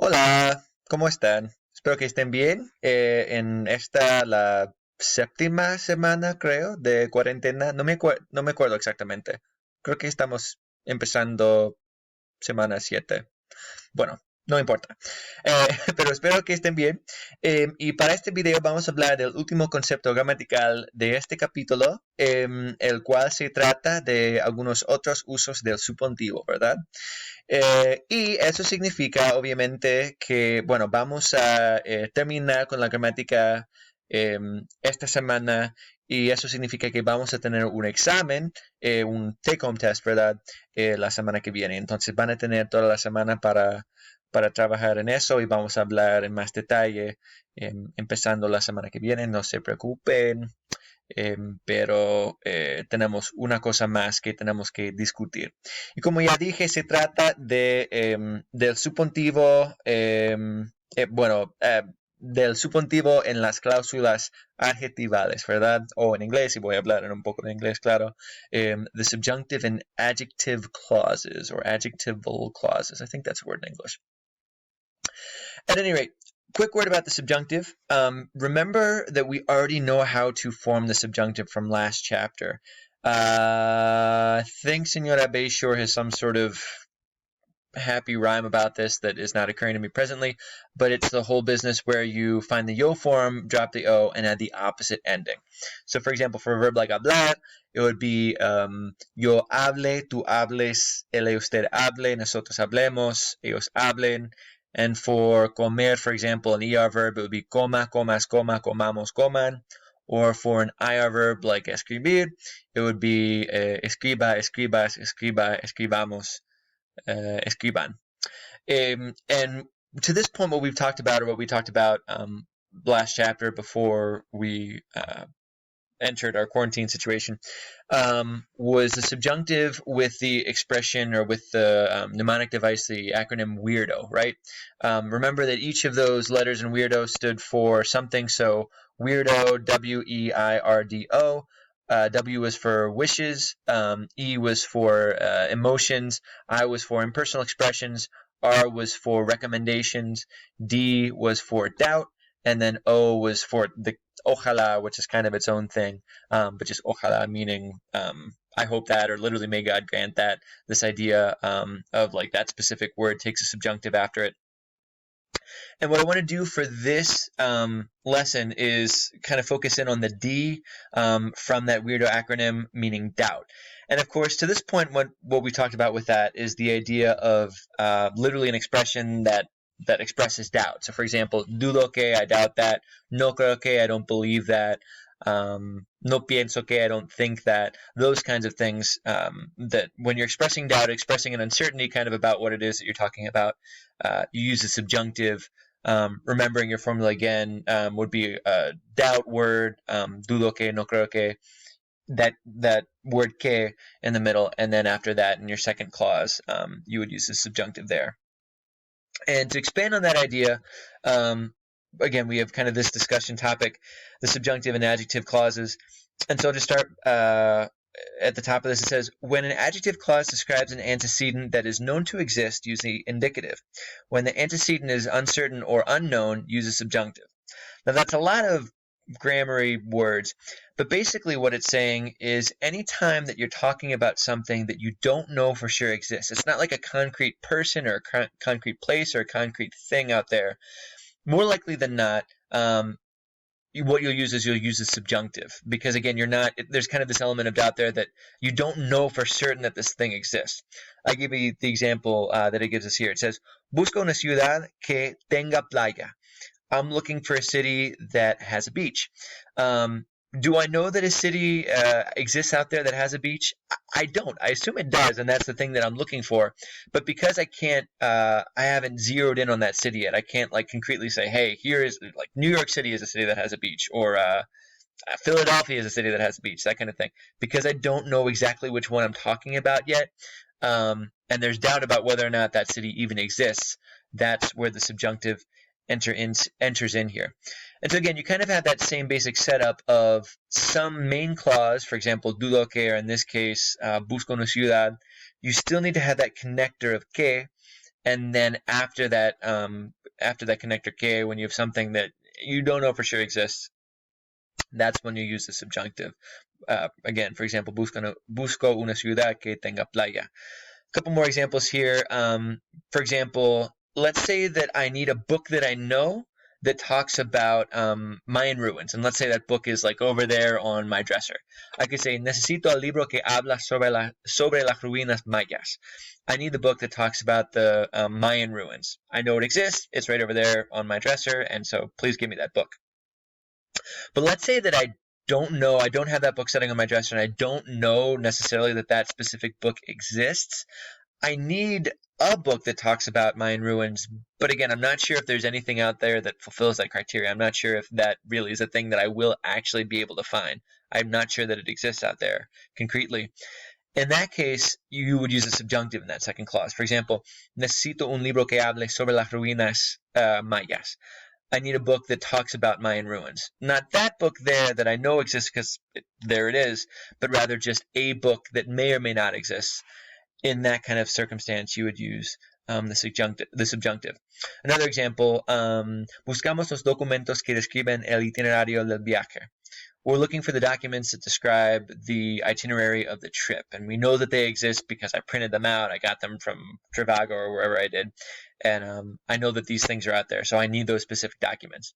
Hola, ¿cómo están? Espero que estén bien. En la séptima semana, creo, de cuarentena. No me acuerdo exactamente. Creo que estamos empezando semana 7. Bueno, no importa. Pero espero que estén bien. Y para este video vamos a hablar del último concepto gramatical de este capítulo, el cual se trata de algunos otros usos del subjuntivo, ¿verdad? Y eso significa, obviamente, que, bueno, vamos a terminar con la gramática esta semana y eso significa que vamos a tener un examen, un take-home test, ¿verdad? La semana que viene. Entonces van a tener toda la semana para trabajar en eso y vamos a hablar en más detalle empezando la semana que viene. No se preocupen. Pero tenemos una cosa más que tenemos que discutir. Y como ya dije, se trata del subjuntivo, del subjuntivo en las cláusulas adjetivales, ¿verdad? O en inglés, y voy a hablar en un poco de inglés, claro. The subjunctive and adjective clauses, or adjectival clauses. I think that's a word in English. At any rate, quick word about the subjunctive. Remember that we already know how to form the subjunctive from last chapter. I think Senora Bayshore has some sort of happy rhyme about this that is not occurring to me presently, but it's the whole business where you find the yo form, drop the o, and add the opposite ending. So, for example, for a verb like hablar, it would be yo hable, tú hables, él y usted hable, nosotros hablemos, ellos hablen. And for comer, for example, an ER verb, it would be coma, comas, coma, comamos, coman. Or for an IR verb like escribir, it would be escriba, escribas, escriba, escribamos, escriban. And to this point, what we've talked about, or what we talked about last chapter before we entered our quarantine situation, was the subjunctive with the expression, or with the mnemonic device, the acronym weirdo, right? Remember that each of those letters in weirdo stood for something. So weirdo, W-E-I-R-D-O. W was for wishes, E was for emotions, I was for impersonal expressions, R was for recommendations, D was for doubt, and then O was for the ojalá, which is kind of its own thing, but just ojalá meaning I hope that, or literally may God grant that, this idea of like that specific word takes a subjunctive after it. And what I want to do for this lesson is kind of focus in on the D from that weirdo acronym, meaning doubt. And of course, to this point, what we talked about with that is the idea of literally an expression that expresses doubt. So for example, dudo que, I doubt that. No creo que, I don't believe that. No pienso que, I don't think that. Those kinds of things that when you're expressing doubt, expressing an uncertainty kind of about what it is that you're talking about, you use the subjunctive. Remembering your formula again would be a doubt word, dudo que, no creo que, that word que in the middle, and then after that in your second clause, you would use the subjunctive there. And to expand on that idea, again, we have kind of this discussion topic, the subjunctive and adjective clauses. And so I'll just start at the top of this. It says, when an adjective clause describes an antecedent that is known to exist, use the indicative. When the antecedent is uncertain or unknown, use a subjunctive. Now that's a lot of grammary words, but basically what it's saying is anytime that you're talking about something that you don't know for sure exists, it's not like a concrete person or a concrete place or a concrete thing out there. More likely than not, what you'll use is you'll use the subjunctive, because again, there's kind of this element of doubt there that you don't know for certain that this thing exists. I give you the example that it gives us here. It says, busca una ciudad que tenga playa. I'm looking for a city that has a beach. Do I know that a city exists out there that has a beach? I don't. I assume it does, and that's the thing that I'm looking for. But because I haven't zeroed in on that city yet. I can't like concretely say, hey, here is like New York City is a city that has a beach, or Philadelphia is a city that has a beach, that kind of thing. Because I don't know exactly which one I'm talking about yet, and there's doubt about whether or not that city even exists. That's where the subjunctive enters in here. And so again, you kind of have that same basic setup of some main clause, for example, dudo que, or in this case, busco una ciudad. You still need to have that connector of que, and then after that connector que, when you have something that you don't know for sure exists, that's when you use the subjunctive. Again, for example, busco una ciudad que tenga playa. A couple more examples here. For example, let's say that I need a book that I know that talks about Mayan ruins, and let's say that book is like over there on my dresser. I could say, necesito el libro que habla sobre las ruinas mayas. I need the book that talks about the Mayan ruins. I know it exists. It's right over there on my dresser, and so please give me that book. But let's say that I don't have that book sitting on my dresser, and I don't know necessarily that specific book exists. I need a book that talks about Mayan ruins, but again, I'm not sure if there's anything out there that fulfills that criteria. I'm not sure if that really is a thing that I will actually be able to find. I'm not sure that it exists out there concretely. In that case, you would use a subjunctive in that second clause. For example, necesito un libro que hable sobre las ruinas mayas. I need a book that talks about Mayan ruins. Not that book there that I know exists because there it is, but rather just a book that may or may not exist. In that kind of circumstance, you would use the subjunctive. Another example, buscamos los documentos que describen el itinerario del viaje. We're looking for the documents that describe the itinerary of the trip, and we know that they exist because I printed them out. I got them from Trivago or wherever I did, and I know that these things are out there, so I need those specific documents.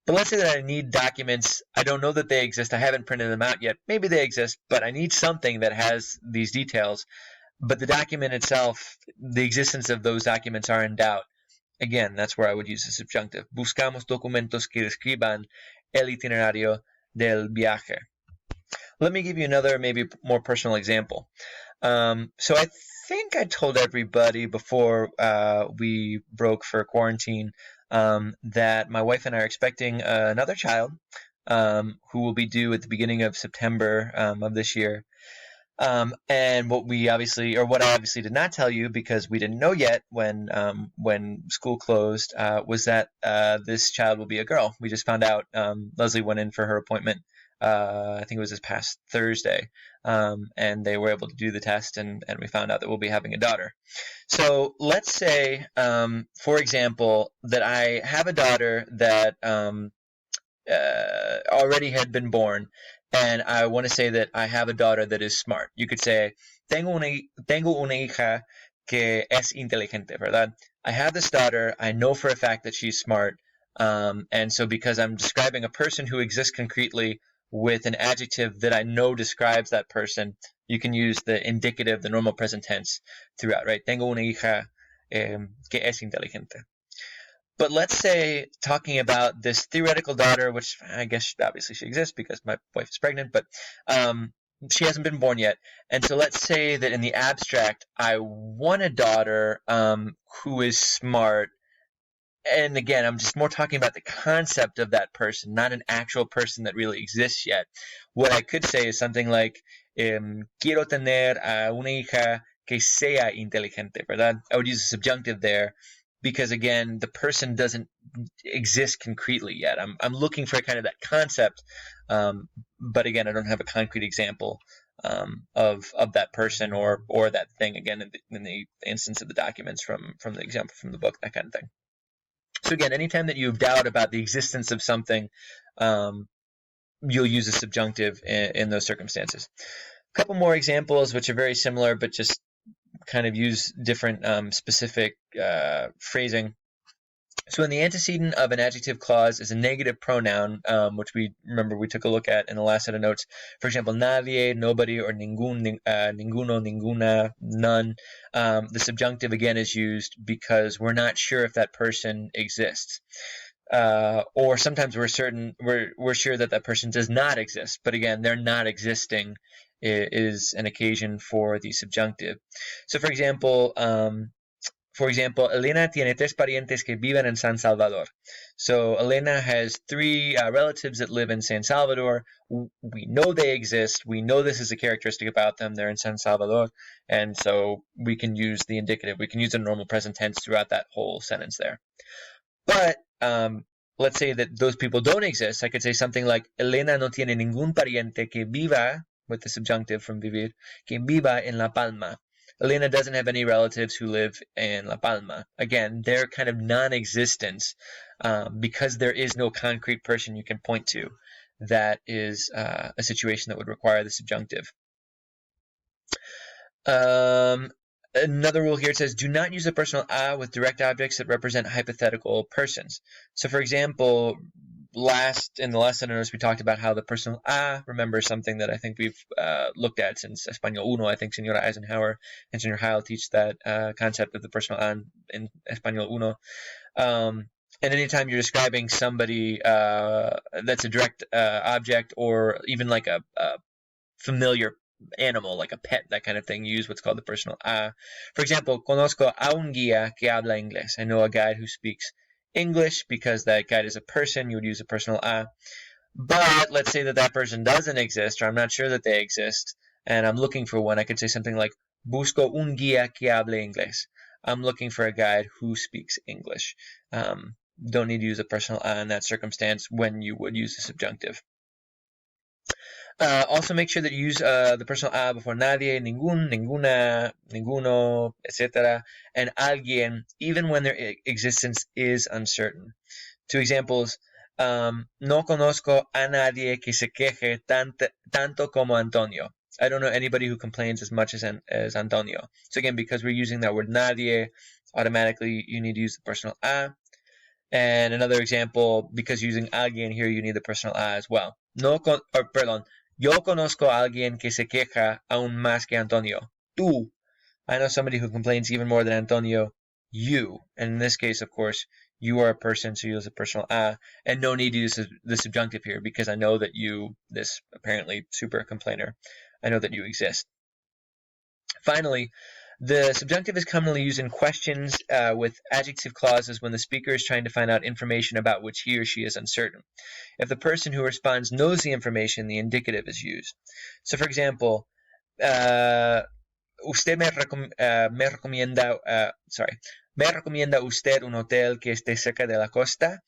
But let's say that I need documents. I don't know that they exist. I haven't printed them out yet. Maybe they exist, but I need something that has these details. But the document itself, the existence of those documents are in doubt. Again, that's where I would use the subjunctive. Buscamos documentos que describan el itinerario del viaje. Let me give you another, maybe more personal example. So I think I told everybody before we broke for quarantine that my wife and I are expecting another child who will be due at the beginning of September of this year. And what I obviously did not tell you, because we didn't know yet when school closed, was that this child will be a girl. We just found out. Leslie went in for her appointment. I think it was this past Thursday, and they were able to do the test, and we found out that we'll be having a daughter. So let's say, for example, that I have a daughter that already had been born, and I want to say that I have a daughter that is smart. You could say, tengo una hija que es inteligente, ¿verdad? I have this daughter. I know for a fact that she's smart. And so because I'm describing a person who exists concretely with an adjective that I know describes that person, you can use the indicative, the normal present tense throughout, right? Tengo una hija que es inteligente. But let's say, talking about this theoretical daughter, which I guess obviously she exists because my wife is pregnant, but she hasn't been born yet. And so let's say that in the abstract, I want a daughter who is smart. And again, I'm just more talking about the concept of that person, not an actual person that really exists yet. What I could say is something like, quiero tener a una hija que sea inteligente, ¿verdad? I would use a subjunctive there, because again, the person doesn't exist concretely yet. I'm looking for kind of that concept, but again, I don't have a concrete example of that person or that thing. Again, in the instance of the documents from the example from the book, that kind of thing. So again, anytime that you have doubt about the existence of something, you'll use a subjunctive in those circumstances. A couple more examples which are very similar, but just kind of use different specific phrasing. So in the antecedent of an adjective clause is a negative pronoun, which we took a look at in the last set of notes. For example, nadie, nobody, or ninguno, ninguna, none. The subjunctive again is used because we're not sure if that person exists. Or sometimes we're sure that person does not exist, but again, their not existing is an occasion for the subjunctive. So for example, Elena tiene tres parientes que viven en San Salvador. So Elena has three relatives that live in San Salvador. We know they exist. We know this is a characteristic about them. They're in San Salvador. And so we can use the indicative. We can use the normal present tense throughout that whole sentence there. But let's say that those people don't exist. I could say something like, Elena no tiene ningún pariente que viva, with the subjunctive from vivir, que viva en La Palma. Elena doesn't have any relatives who live in La Palma. Again, they're kind of non-existent because there is no concrete person you can point to. That is a situation that would require the subjunctive. Another rule here, it says, do not use the personal a with direct objects that represent hypothetical persons. So, for example, in the last sentence, we talked about how the personal a, remember something that I think we've looked at since Español Uno. I think Senora Eisenhower and Senor Heil teach that concept of the personal a in Español Uno. And anytime you're describing somebody that's a direct object, or even like a familiar animal, like a pet, that kind of thing, use what's called the personal a. For example, conozco a un guía que habla inglés. I know a guide who speaks English. Because that guide is a person, you would use a personal a. But let's say that person doesn't exist, or I'm not sure that they exist, and I'm looking for one. I could say something like, busco un guía que hable inglés. I'm looking for a guide who speaks English. Don't need to use a personal a in that circumstance when you would use the subjunctive. Also make sure that you use the personal a before nadie, ningún, ninguna, ninguno, etc. and alguien, even when their existence is uncertain. Two examples. No conozco a nadie que se queje tanto como Antonio. I don't know anybody who complains as much as Antonio. So again, because we're using that word nadie, automatically you need to use the personal a. And another example, because using alguien here, you need the personal a as well. Yo conozco a alguien que se queja aún más que Antonio. Tú. I know somebody who complains even more than Antonio. You. And in this case, of course, you are a person, so you use a personal a. And no need to use the subjunctive here, because I know that you, this apparently super complainer, I know that you exist. Finally, the subjunctive is commonly used in questions with adjective clauses when the speaker is trying to find out information about which he or she is uncertain. If the person who responds knows the information, the indicative is used. So, for example, usted me recomienda usted un hotel que esté cerca de la costa?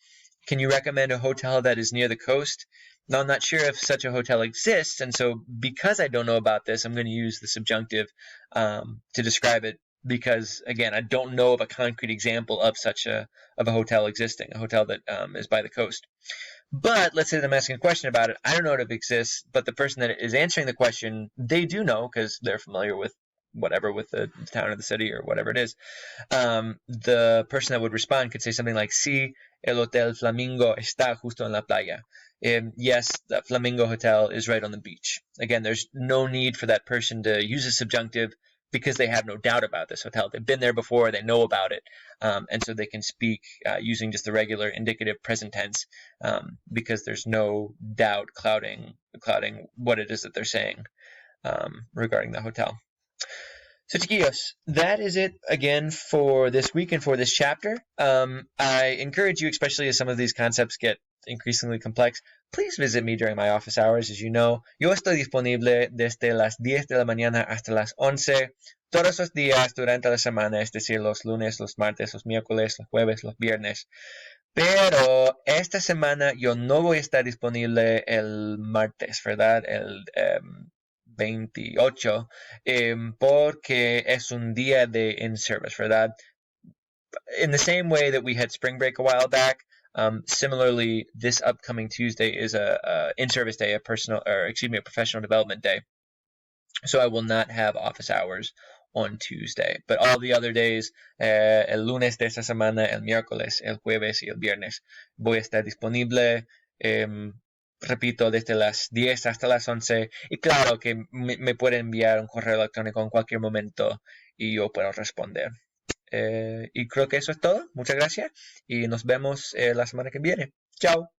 Can you recommend a hotel that is near the coast? Now, I'm not sure if such a hotel exists, and so because I don't know about this, I'm going to use the subjunctive to describe it, because, again, I don't know of a concrete example of a hotel existing, a hotel that is by the coast. But let's say that I'm asking a question about it. I don't know if it exists, but the person that is answering the question, they do know, because they're familiar with whatever, with the town or the city or whatever it is. The person that would respond could say something like, sí, el Hotel Flamingo está justo en la playa. Yes, the Flamingo Hotel is right on the beach. Again, there's no need for that person to use a subjunctive, because they have no doubt about this hotel. They've been there before, they know about it, and so they can speak using just the regular indicative present tense, because there's no doubt clouding what it is that they're saying regarding the hotel. So, chiquillos, that is it again for this week and for this chapter. I encourage you, especially as some of these concepts get increasingly complex, please visit me during my office hours. As you know, yo estoy disponible desde las 10 de la mañana hasta las 11, todos los días durante la semana, es decir, los lunes, los martes, los miércoles, los jueves, los viernes. Pero esta semana yo no voy a estar disponible el martes, ¿verdad? El 28, porque es un día de in-service, ¿verdad? In the same way that we had spring break a while back, similarly, this upcoming Tuesday is a in-service day, a professional development day. So I will not have office hours on Tuesday, but all the other days, el lunes de esta semana, el miércoles, el jueves y el viernes, voy a estar disponible. Repito, desde las 10 hasta las 11, y claro que me puede enviar un correo electrónico en cualquier momento y yo puedo responder. Y creo que eso es todo. Muchas gracias y nos vemos la semana que viene. Chao.